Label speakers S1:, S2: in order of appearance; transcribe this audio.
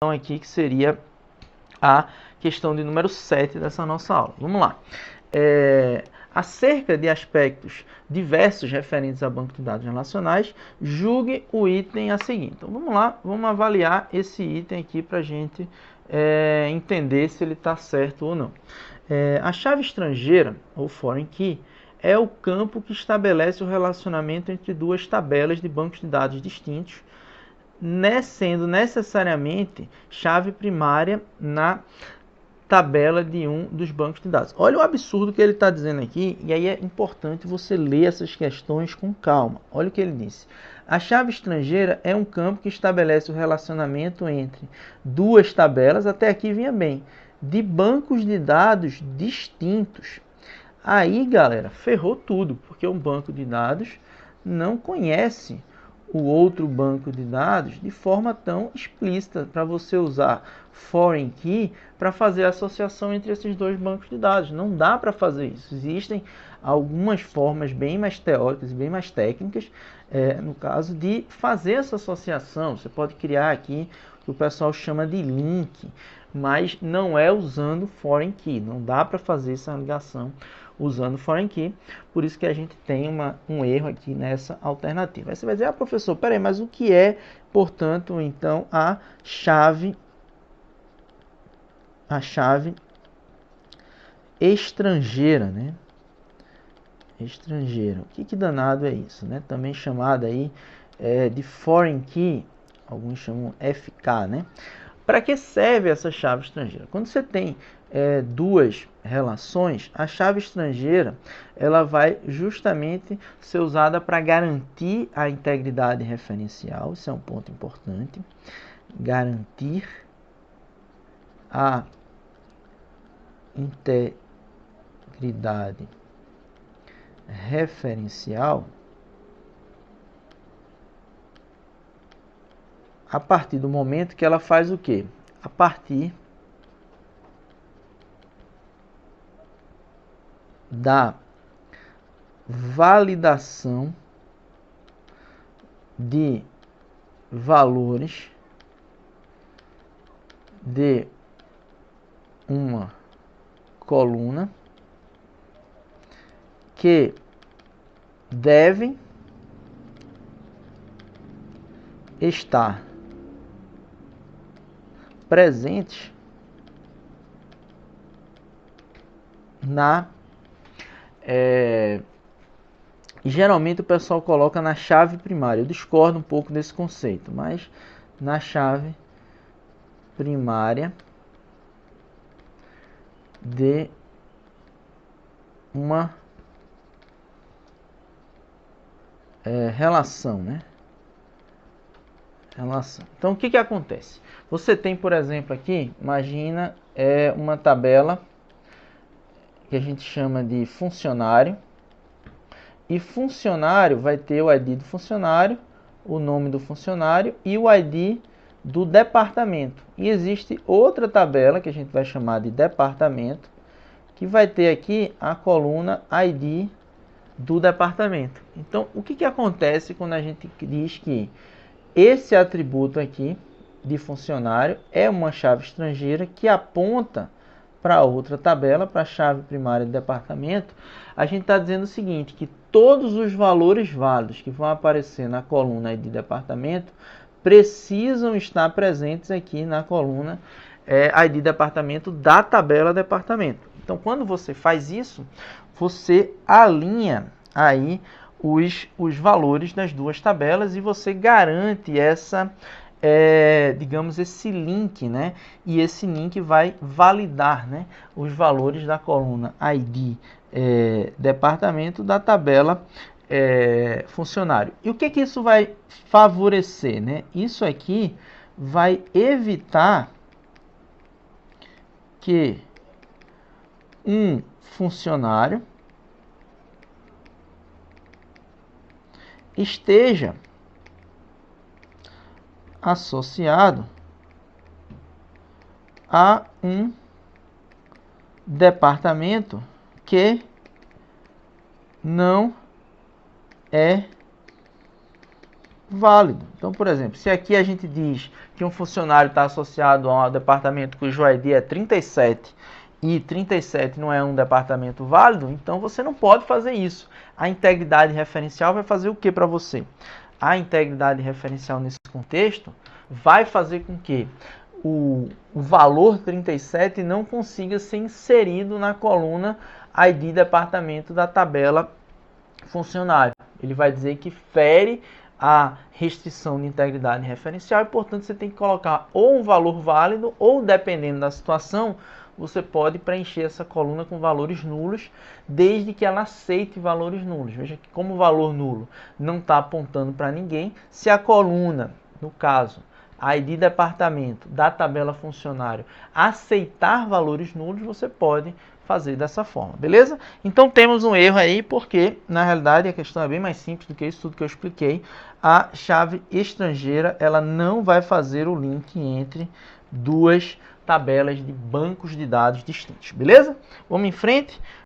S1: aqui que seria a questão de número 7 dessa nossa aula. Vamos lá. Acerca de aspectos diversos referentes a banco de dados relacionais, julgue o item a seguir. Então, vamos lá, vamos avaliar esse item aqui para a gente entender se ele está certo ou não. A chave estrangeira, ou foreign key, é o campo que estabelece o relacionamento entre duas tabelas de bancos de dados distintos, sendo necessariamente chave primária na tabela de um dos bancos de dados. Olha o absurdo que ele está dizendo aqui, e aí é importante você ler essas questões com calma. Olha o que ele disse. A chave estrangeira é um campo que estabelece o relacionamento entre duas tabelas, até aqui vinha bem, de bancos de dados distintos. Aí, galera, ferrou tudo, porque um banco de dados não conhece o outro banco de dados de forma tão explícita para você usar foreign key para fazer a associação entre esses dois bancos de dados. Não dá para fazer isso. Existem algumas formas bem mais teóricas e bem mais técnicas, no caso de fazer essa associação. Você pode criar aqui o que o pessoal chama de link, mas não é usando foreign key. Não dá para fazer essa ligação usando foreign key, por isso que a gente tem um erro aqui nessa alternativa. Aí você vai dizer, professor, peraí, mas o que é, portanto, então, a chave estrangeira, né? Estrangeira. O que danado é isso, né? Também chamada aí de foreign key, alguns chamam FK, né? Para que serve essa chave estrangeira? Quando você tem duas relações, a chave estrangeira ela vai justamente ser usada para garantir a integridade referencial. Isso é um ponto importante. Garantir a integridade referencial a partir do momento que ela faz o quê? A partir da validação de valores de uma coluna que devem estar presentes geralmente o pessoal coloca na chave primária. Eu discordo um pouco desse conceito, mas na chave primária de uma relação, né? Relação. Então, o que acontece? Você tem, por exemplo, aqui, imagina uma tabela que a gente chama de funcionário. E funcionário vai ter o ID do funcionário, o nome do funcionário e o ID do departamento. E existe outra tabela que a gente vai chamar de departamento, que vai ter aqui a coluna ID do departamento. Então, o que acontece quando a gente diz que esse atributo aqui de funcionário é uma chave estrangeira que aponta para outra tabela, para a chave primária de departamento? A gente está dizendo o seguinte, que todos os valores válidos que vão aparecer na coluna ID departamento precisam estar presentes aqui na coluna ID departamento da tabela departamento. Então, quando você faz isso, você alinha aí os valores das duas tabelas e você garante essa, digamos, esse link, né? E esse link vai validar, né, os valores da coluna ID departamento da tabela funcionário. E o que isso vai favorecer, né? Isso aqui vai evitar que um funcionário esteja associado a um departamento que não é válido. Então, por exemplo, se aqui a gente diz que um funcionário está associado a um departamento cujo ID é 37 e 37 não é um departamento válido, então você não pode fazer isso. A integridade referencial vai fazer o que para você? A integridade referencial nesse contexto vai fazer com que o valor 37 não consiga ser inserido na coluna ID departamento da tabela funcionário. Ele vai dizer que fere a restrição de integridade referencial e, portanto, você tem que colocar ou um valor válido ou, dependendo da situação, você pode preencher essa coluna com valores nulos, desde que ela aceite valores nulos. Veja que como o valor nulo não está apontando para ninguém, se a coluna, no caso, ID departamento da tabela funcionário, aceitar valores nulos, você pode fazer dessa forma, beleza? Então temos um erro aí, porque na realidade a questão é bem mais simples do que isso tudo que eu expliquei. A chave estrangeira, ela não vai fazer o link entre duas tabelas de bancos de dados distintos, beleza? Vamos em frente.